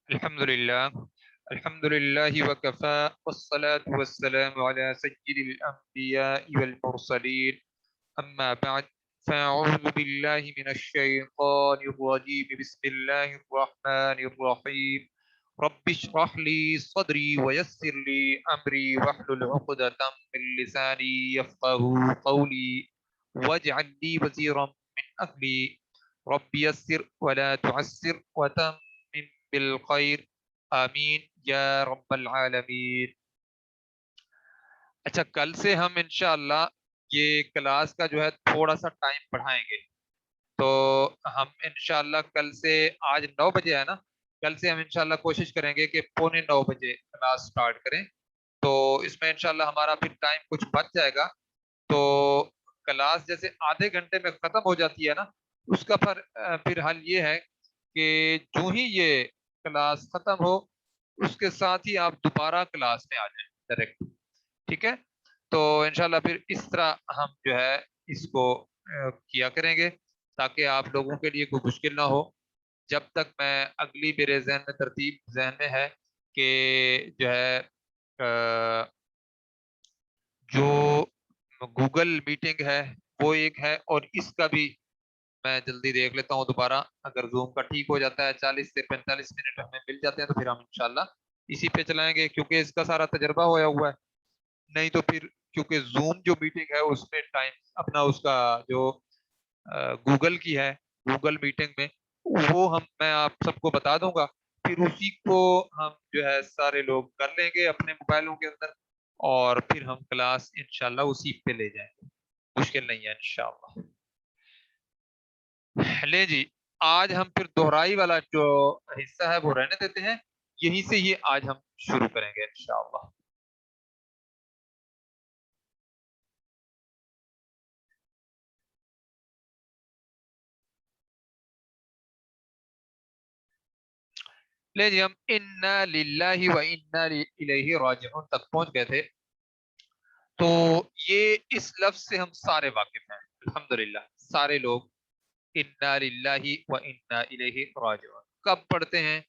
الحمد للہ وکفا والصلاة والسلام علی سید الانبیاء والمرسلین اما بعد فاعوذ باللہ من الشیطان الرجیم بسم اللہ الرحمن الرحیم رب اشرح لی صدری ویسر لی امری واحلل عقدۃ من لسانی یفقهوا قولی واجعل لی وزیرا من اہلی رب یسر ولا تعسر وتمم بالخیر آمین یا رب العالمین۔ اچھا، کل سے ہم انشاءاللہ یہ کلاس کا جو ہے تھوڑا سا ٹائم بڑھائیں گے، تو ہم انشاءاللہ کل سے، آج 9 بجے ہے نا، کل سے ہم انشاءاللہ کوشش کریں گے کہ 8:45 کلاس سٹارٹ کریں، تو اس میں انشاءاللہ ہمارا پھر ٹائم کچھ بچ جائے گا، تو کلاس جیسے آدھے گھنٹے میں ختم ہو جاتی ہے نا، اس کا پھر حل یہ ہے کہ جو ہی یہ کلاس ختم ہو اس کے ساتھ ہی آپ دوبارہ کلاس میں آ جائیں ڈائریکٹ، ٹھیک ہے؟ تو انشاءاللہ پھر اس طرح ہم جو ہے اس کو کیا کریں گے تاکہ آپ لوگوں کے لیے کوئی مشکل نہ ہو۔ جب تک میں اگلی میرے ذہن میں ترتیب ذہن میں ہے کہ جو ہے جو گوگل میٹنگ ہے وہ ایک ہے، اور اس کا بھی میں جلدی دیکھ لیتا ہوں دوبارہ، اگر زوم کا ٹھیک ہو جاتا ہے 40 سے 45 منٹ ہمیں مل جاتے ہیں تو پھر ہم انشاءاللہ اسی پہ چلائیں گے، کیونکہ اس کا سارا تجربہ ہویا ہوا ہے۔ نہیں تو پھر کیونکہ زوم جو میٹنگ ہے اس میں ٹائم اپنا، اس کا جو گوگل کی ہے گوگل میٹنگ میں، وہ میں آپ سب کو بتا دوں گا، پھر اسی کو ہم جو ہے سارے لوگ کر لیں گے اپنے موبائلوں کے اندر، اور پھر ہم کلاس انشاءاللہ اسی پہ لے جائیں گے، مشکل نہیں ہے انشاءاللہ۔ لے جی، آج ہم پھر دوہرائی والا جو حصہ ہے وہ رہنے دیتے ہیں، یہیں سے یہ آج ہم شروع کریں گے انشاءاللہ۔ لے جی، ہم انا للہ و انا الیہ راجعون تک پہنچ گئے تھے، تو یہ اس لفظ سے ہم سارے واقف ہیں الحمدللہ، سارے لوگ انا للہ و انا الیہ راجعون کب پڑھتے ہیں؟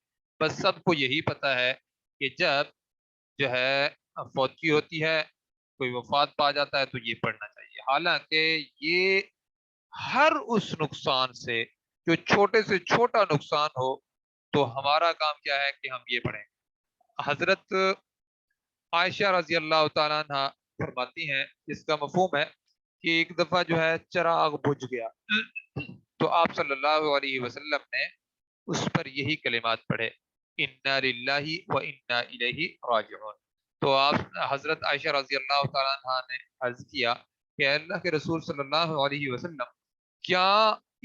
بس سب کو یہی پتا ہے کہ جب جو ہے فوتگی ہوتی ہے، کوئی وفات پا جاتا ہے تو یہ پڑھنا چاہیے، حالانکہ یہ ہر اس نقصان سے جو چھوٹے سے چھوٹا نقصان ہو تو ہمارا کام کیا ہے کہ ہم یہ پڑھیں۔ حضرت عائشہ رضی اللہ تعالیٰ عنہ فرماتی ہیں، اس کا مفہوم ہے کہ ایک دفعہ جو ہے چراغ بجھ گیا تو آپ صلی اللہ علیہ وسلم نے اس پر یہی کلمات پڑھے، انا للہ و انا الیہ راجعون۔ تو آپ حضرت عائشہ رضی اللہ تعالیٰ عنہ نے عرض کیا کہ اللہ کے رسول صلی اللہ علیہ وسلم، کیا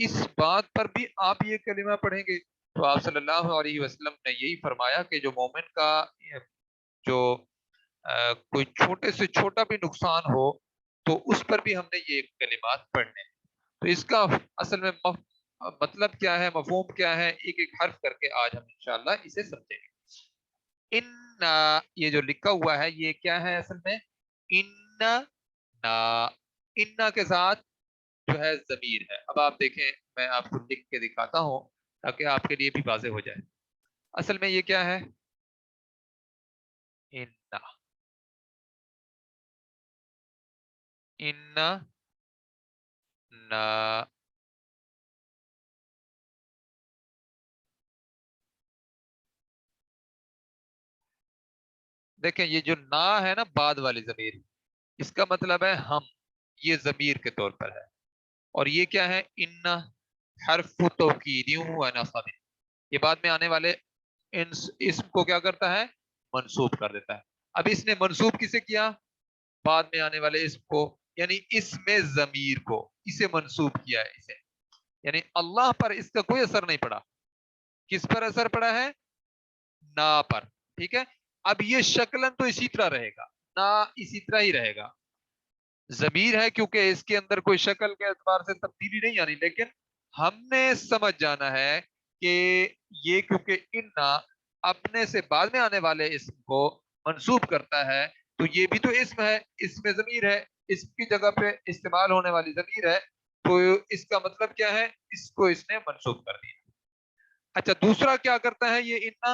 اس بات پر بھی آپ یہ کلمہ پڑھیں گے؟ تو آپ صلی اللہ علیہ وسلم نے یہی فرمایا کہ جو مومن کا جو کوئی چھوٹے سے چھوٹا بھی نقصان ہو تو اس پر بھی ہم نے یہ کلمات پڑھنے ہیں۔ تو اس کا اصل میں مطلب کیا ہے، مفہوم کیا ہے، ایک ایک حرف کر کے آج ہم انشاءاللہ اسے سمجھیں گے۔ ان، یہ جو لکھا ہوا ہے یہ کیا ہے اصل میں؟ ان نا، ان کے ساتھ جو ہے ضمیر ہے۔ اب آپ دیکھیں، میں آپ کو لکھ کے دکھاتا ہوں تاکہ آپ کے لیے بھی واضح ہو جائے۔ اصل میں یہ کیا ہے؟ ان، ان نا، دیکھیں یہ جو نا ہے نا بعد والی ضمیر، اس کا مطلب ہے ہم، یہ ضمیر کے طور پر ہے، اور یہ کیا ہے؟ ان حرف توکید و نصب، یہ بعد میں آنے والے اسم کو کیا کرتا ہے؟ منصوب کر دیتا ہے۔ اب اس نے منصوب کسے کیا؟ بعد میں آنے والے اسم کو، یعنی اسم ضمیر کو، اسے منصوب کیا ہے اسے، یعنی اللہ پر اس کا کوئی اثر نہیں پڑا۔ کس پر اثر پڑا ہے؟ نا پر، ٹھیک ہے؟ اب یہ شکلن تو اسی طرح رہے گا، نا اسی طرح ہی رہے گا، ضمیر ہے کیونکہ اس کے اندر کوئی شکل کے اعتبار سے تبدیلی نہیں آنی، لیکن ہم نے سمجھ جانا ہے کہ یہ کیونکہ انا اپنے سے بعد میں آنے والے اسم کو منسوب کرتا ہے، تو یہ بھی تو اسم ہے، اسم ضمیر ہے، اسم کی جگہ پہ استعمال ہونے والی ضمیر ہے، تو اس کا مطلب کیا ہے؟ اس کو اس نے منسوب کر دیا۔ اچھا، دوسرا کیا کرتا ہے یہ انا؟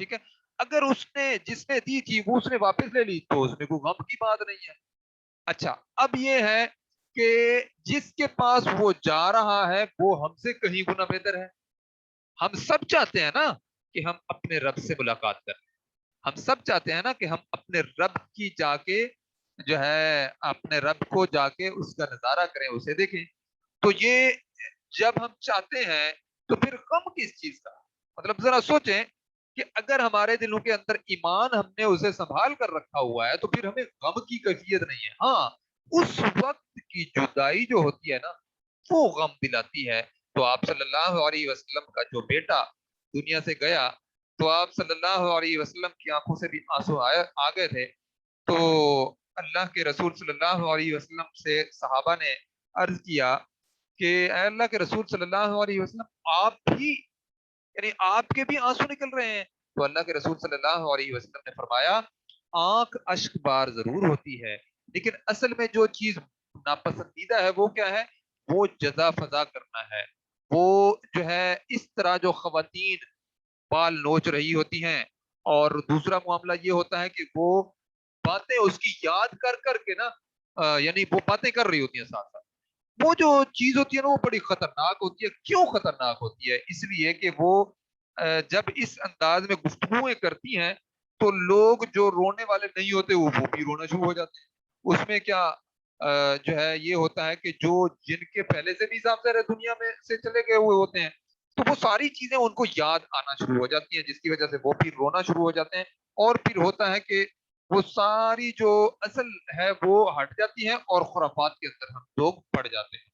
ٹھیک ہے. اگر اس نے جس نے دی تھی وہ اس نے واپس لے لی تو اس میں کوئی غم کی بات نہیں ہے. اچھا اب یہ ہے کہ جس کے پاس وہ جا رہا ہے وہ ہم سے کہیں گنا بہتر ہے. ہم سب چاہتے ہیں نا کہ ہم اپنے رب سے ملاقات کریں. ہم سب چاہتے ہیں نا کہ ہم اپنے رب کی جا کے جو ہے اپنے رب کو جا کے اس کا نظارہ کریں, اسے دیکھیں. تو یہ جب ہم چاہتے ہیں تو پھر غم کس چیز کا؟ مطلب ذرا سوچیں کہ اگر ہمارے دلوں کے اندر ایمان ہم نے اسے سنبھال کر رکھا ہوا ہے تو پھر ہمیں غم کی کیفیت نہیں ہے. ہاں اس وقت کی جدائی جو ہوتی ہے نا وہ غم دلاتی ہے. تو آپ صلی اللہ علیہ وسلم کا جو بیٹا دنیا سے گیا تو آپ صلی اللہ علیہ وسلم کی آنکھوں سے بھی آنسو آ گئے تھے. تو اللہ کے رسول صلی اللہ علیہ وسلم سے صحابہ نے عرض کیا کہ اے اللہ کے رسول صلی اللہ علیہ وسلم آپ بھی یعنی آپ کے بھی آنسو نکل رہے ہیں. تو اللہ کے رسول صلی اللہ علیہ وسلم نے فرمایا آنکھ اشک بار ضرور ہوتی ہے لیکن اصل میں جو چیز ناپسندیدہ ہے وہ کیا ہے؟ وہ جزا فضا کرنا ہے. وہ جو ہے اس طرح جو خواتین بال نوچ رہی ہوتی ہیں اور دوسرا معاملہ یہ ہوتا ہے کہ وہ باتیں اس کی یاد کر کر کے نا یعنی وہ باتیں کر رہی ہوتی ہیں ساتھ ساتھ. وہ جو چیز ہوتی ہے نا وہ بڑی خطرناک ہوتی ہے. کیوں خطرناک ہوتی ہے؟ اس لیے کہ وہ جب اس انداز میں گفتگویں کرتی ہیں تو لوگ جو رونے والے نہیں ہوتے وہ بھی رونا شروع ہو جاتے ہیں. اس میں کیا جو ہے یہ ہوتا ہے کہ جو جن کے پہلے سے بھی حساب سے دنیا میں سے چلے گئے ہوئے ہوتے ہیں تو وہ ساری چیزیں ان کو یاد آنا شروع ہو جاتی ہیں جس کی وجہ سے وہ پھر رونا شروع ہو جاتے ہیں. اور پھر ہوتا ہے کہ وہ ساری جو اصل ہے وہ ہٹ جاتی ہے اور خرافات کے اندر ہم لوگ پڑ جاتے ہیں.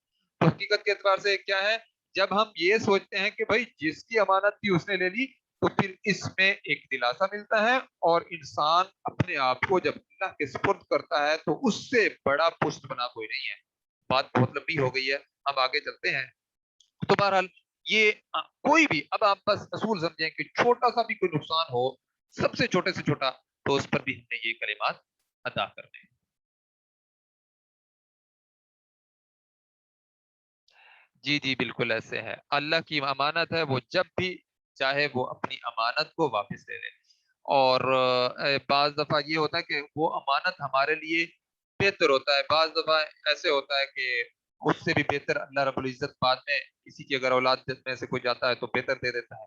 تو حقیقت کے اعتبار سے کیا ہے جب ہم یہ سوچتے ہیں کہ بھائی جس کی امانت تھی اس نے لے لی تو پھر اس میں ایک دلاسا ملتا ہے اور انسان اپنے آپ کو جب اللہ کے سپرد کرتا ہے تو اس سے بڑا پشت بنا کوئی نہیں ہے. بات بہت لمبی ہو گئی ہے, ہم آگے چلتے ہیں. تو بہرحال یہ کوئی بھی اب آپ بس اصول سمجھیں کہ چھوٹا سا بھی کوئی نقصان ہو سب سے چھوٹے سے چھوٹا تو اس پر بھی ہم نے یہ کلمات ادا کرنے ہیں. جی جی بالکل ایسے ہے. اللہ کی امانت ہے وہ جب بھی چاہے وہ اپنی امانت کو واپس لے لے. اور بعض دفعہ یہ ہوتا ہے کہ وہ امانت ہمارے لیے بہتر ہوتا ہے. بعض دفعہ ایسے ہوتا ہے کہ اس سے بھی بہتر اللہ رب العزت بعد میں کسی کی اگر اولاد میں سے کوئی جاتا ہے تو بہتر دے دیتا ہے.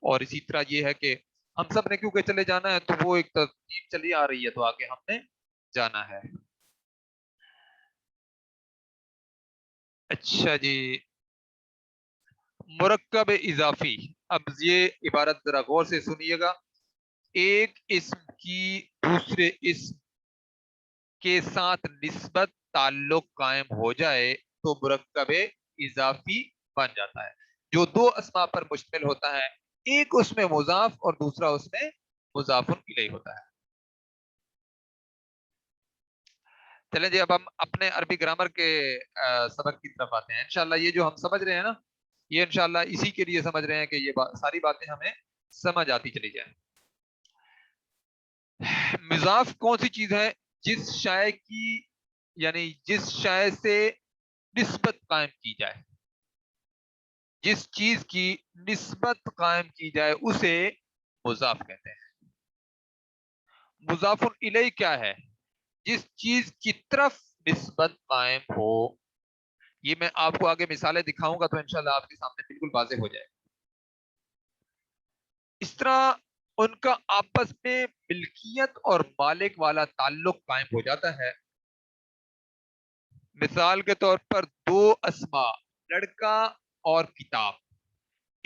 اور اسی طرح یہ ہے کہ ہم سب نے کیونکہ چلے جانا ہے تو وہ ایک ترتیب چلی آ رہی ہے تو آگے ہم نے جانا ہے. اچھا جی, مرکب اضافی. اب یہ عبارت ذرا غور سے سنیے گا. ایک اسم کی دوسرے اسم کے ساتھ نسبت تعلق قائم ہو جائے تو مرکب اضافی بن جاتا ہے. جو دو اسما پر مشتمل ہوتا ہے ایک اس میں مضاف اور دوسرا اس میں مضاف الیہ ہوتا ہے. چلیں جی اب ہم اپنے عربی گرامر کے سبق کی طرف آتے ہیں. انشاءاللہ یہ جو ہم سمجھ رہے ہیں نا یہ انشاءاللہ اسی کے لیے سمجھ رہے ہیں کہ یہ ساری باتیں ہمیں سمجھ آتی چلی جائیں. مضاف کون سی چیز ہے؟ جس شے کی یعنی جس شے سے نسبت قائم کی جائے, جس چیز کی نسبت قائم کی جائے اسے مضاف کہتے ہیں. مضاف الیہ کیا ہے؟ جس چیز کی طرف نسبت قائم ہو. یہ میں آپ کو آگے مثالیں دکھاؤں گا تو انشاءاللہ آپ کے سامنے بالکل واضح ہو جائے. اس طرح ان کا آپس میں ملکیت اور مالک والا تعلق قائم ہو جاتا ہے. مثال کے طور پر دو اسما لڑکا اور کتاب,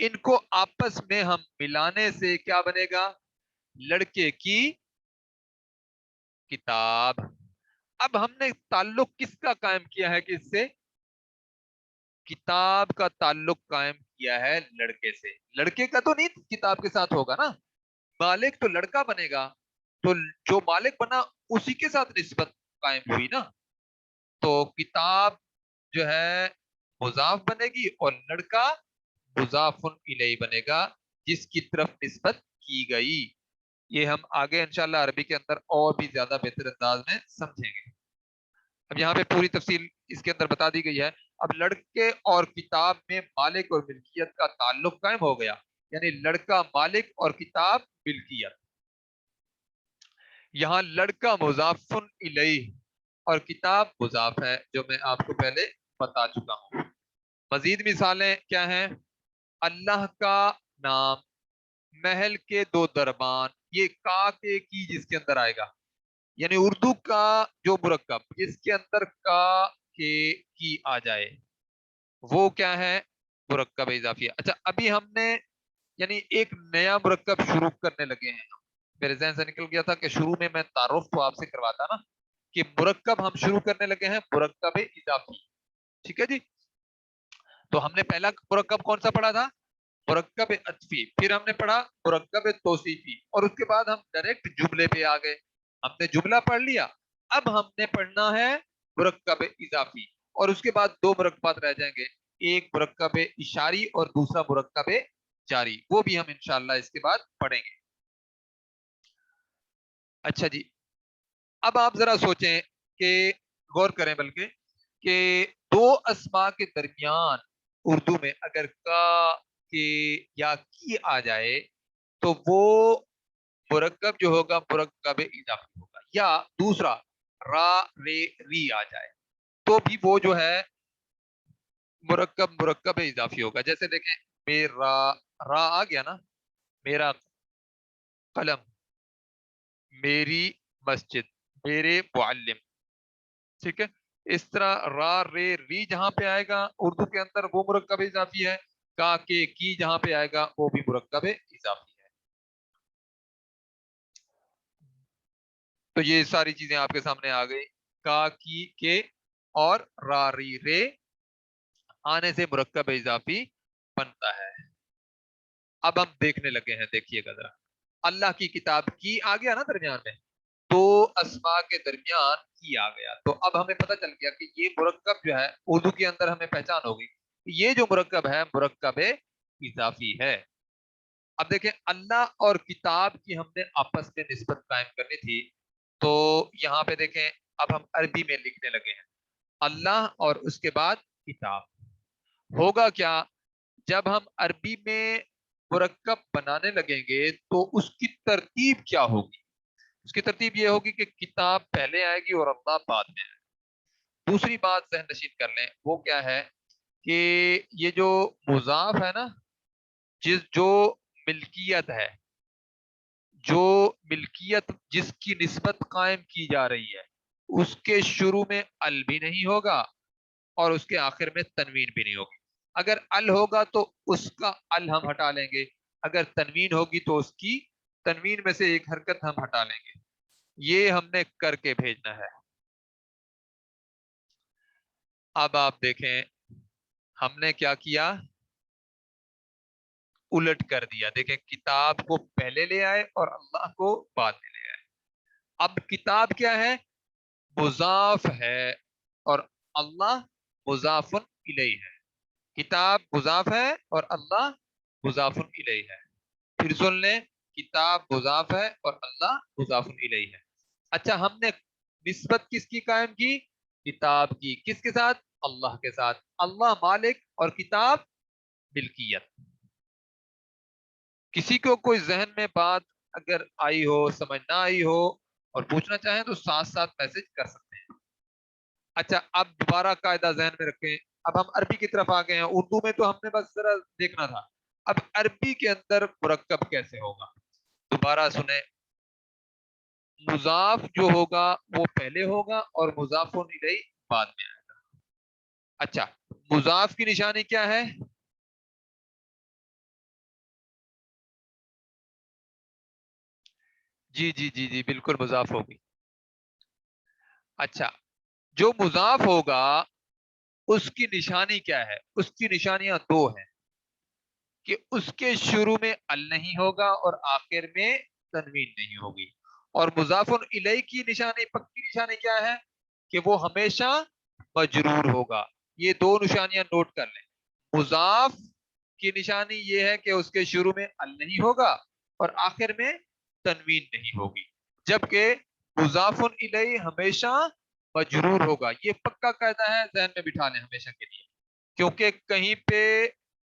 ان کو آپس میں ہم ملانے سے کیا بنے گا؟ لڑکے کی کتاب. اب ہم نے تعلق کس کا قائم کیا ہے؟ کس سے؟ کتاب کا تعلق قائم کیا ہے لڑکے سے. لڑکے کا تو نہیں کتاب کے ساتھ ہوگا نا, مالک تو لڑکا بنے گا تو جو مالک بنا اسی کے ساتھ نسبت قائم ہوئی نا. تو کتاب جو ہے مضاف بنے گی اور لڑکا مضاف الیہ بنے گا جس کی طرف نسبت کی گئی. یہ ہم آگے انشاءاللہ عربی کے اندر اور بھی زیادہ بہتر انداز میں سمجھیں گے. اب یہاں پہ پوری تفصیل اس کے اندر بتا دی گئی ہے. اب لڑکے اور کتاب میں مالک اور ملکیت کا تعلق قائم ہو گیا, یعنی لڑکا مالک اور کتاب ملکیت. یہاں لڑکا مضافن الیہ اور کتاب مضاف ہے، جو میں آپ کو پہلے بتا چکا ہوں. مزید مثالیں کیا ہیں؟ اللہ کا نام، محل کے دو دربان، یہ کا کے کی جس کے اندر آئے گا، یعنی اردو کا جو مرکب جس کے اندر کا کے کی آ جائے وہ کیا ہے؟ مرکب اضافی ہے. اچھا ابھی ہم نے یعنی ایک نیا مرکب شروع کرنے لگے ہیں. میرے ذہن سے نکل گیا تھا کہ شروع میں تعارف تو آپ سے کرواتا نا کہ مرکب ہم شروع کرنے لگے ہیں مرکب اضافی. ٹھیک ہے جی. تو ہم نے پہلا مرکب کون سا پڑھا تھا؟ مرکب عطفی. پھر ہم نے پڑھا مرکب توصیفی، اور اس کے بعد ہم ڈائریکٹ جملے پہ آ گئے. ہم نے جملہ پڑھ لیا، اب ہم نے پڑھنا ہے مرکب اضافی، اور اس کے بعد دو مرکبات رہ جائیں گے، ایک مرکب اشاری اور دوسرا مرکب جاری. وہ بھی ہم انشاءاللہ اس کے بعد پڑھیں گے. اچھا جی، اب آپ ذرا سوچیں کہ غور کریں بلکہ کہ دو اسماء کے درمیان اردو میں اگر کا کے یا کی آ جائے تو وہ مرکب جو ہوگا مرکب اضافی ہوگا، یا دوسرا را رے ری آ جائے تو بھی وہ جو ہے مرکب اضافی ہوگا. جیسے دیکھیں میرا را آ گیا نا، میرا قلم، میری مسجد، میرے معلم. ٹھیک ہے، اس طرح را رے ری جہاں پہ آئے گا اردو کے اندر وہ مرکب اضافی ہے، کا کے کی جہاں پہ آئے گا وہ بھی مرکب اضافی ہے. تو یہ ساری چیزیں آپ کے سامنے آ گئی. کا کی کے اور را ری رے آنے سے مرکب اضافی بنتا ہے. اب ہم دیکھنے لگے ہیں، دیکھیے گا ذرا. اللہ کی کتاب کی آ گیا نا درمیان میں، دو اسماء کے درمیان کی آ گیا، تو اب ہمیں پتہ چل گیا کہ یہ مرکب جو ہے اردو کے اندر ہمیں پہچان ہوگی، یہ جو مرکب ہے مرکب اضافی ہے. اب دیکھیں اللہ اور کتاب کی ہم نے آپس میں نسبت قائم کرنی تھی، تو یہاں پہ دیکھیں اب ہم عربی میں لکھنے لگے ہیں اللہ اور اس کے بعد کتاب. ہوگا کیا جب ہم عربی میں مرکب بنانے لگیں گے تو اس کی ترتیب کیا ہوگی؟ اس کی ترتیب یہ ہوگی کہ کتاب پہلے آئے گی اور اللہ بعد میں آئے گی. دوسری بات ذہن نشین کر لیں، وہ کیا ہے کہ یہ جو مضاف ہے نا، جو ملکیت ہے، جو ملکیت جس کی نسبت قائم کی جا رہی ہے، اس کے شروع میں ال بھی نہیں ہوگا اور اس کے آخر میں تنوین بھی نہیں ہوگی. اگر ال ہوگا تو اس کا ال ہم ہٹا لیں گے، اگر تنوین ہوگی تو اس کی تنوین میں سے ایک حرکت ہم ہٹا لیں گے. یہ ہم نے کر کے بھیجنا ہے. اب آپ دیکھیں ہم نے کیا کیا، الٹ کر دیا. دیکھیں کتاب کو پہلے لے آئے اور اللہ کو بعد میں لے آئے. اب کتاب کیا ہے؟ مضاف ہے اور اللہ مضاف الیہ ہے. کتاب مضاف ہے اور اللہ مضاف الیہ ہے. پھر سن لیں، کتاب مضاف ہے اور اللہ مضاف الیہ ہے. اچھا ہم نے نسبت کس کی قائم کی؟ کتاب کی. کس کے ساتھ؟ اللہ کے ساتھ. اللہ مالک اور کتاب ملکیت. کسی کو کوئی ذہن میں بات اگر آئی ہو، سمجھ نہ آئی ہو اور پوچھنا چاہیں تو ساتھ ساتھ میسج کر سکتے ہیں. اچھا اب دوبارہ قاعدہ ذہن میں رکھیں. اب ہم عربی کی طرف آ گئے ہیں، اردو میں تو ہم نے بس ذرا دیکھنا تھا. اب عربی کے اندر مرکب کیسے ہوگا؟ دوبارہ سنیں، مضاف جو ہوگا وہ پہلے ہوگا اور مضاف الیہ بعد میں آئے گا. اچھا مضاف کی نشانی کیا ہے؟ جی جی جی جی بالکل مضاف ہوگی. اچھا جو مضاف ہوگا اس کی نشانی کیا ہے؟ اس کی نشانیاں دو ہیں کہ اس کے شروع میں ال نہیں ہوگا اور آخر میں تنوین نہیں ہوگی. اور مضاف الیہ کی نشانی، پکی نشانی کیا ہے؟ کہ وہ ہمیشہ مجرور ہوگا. یہ دو نشانیاں نوٹ کر لیں. مضاف کی نشانی یہ ہے کہ اس کے شروع میں ال نہیں ہوگا اور آخر میں تنوین نہیں ہوگی، جبکہ مضاف الیہ ہمیشہ مجرور ہوگا. یہ پکا قاعدہ ہے، ذہن میں بٹھا لیں ہمیشہ کے لیے، کیونکہ کہیں پہ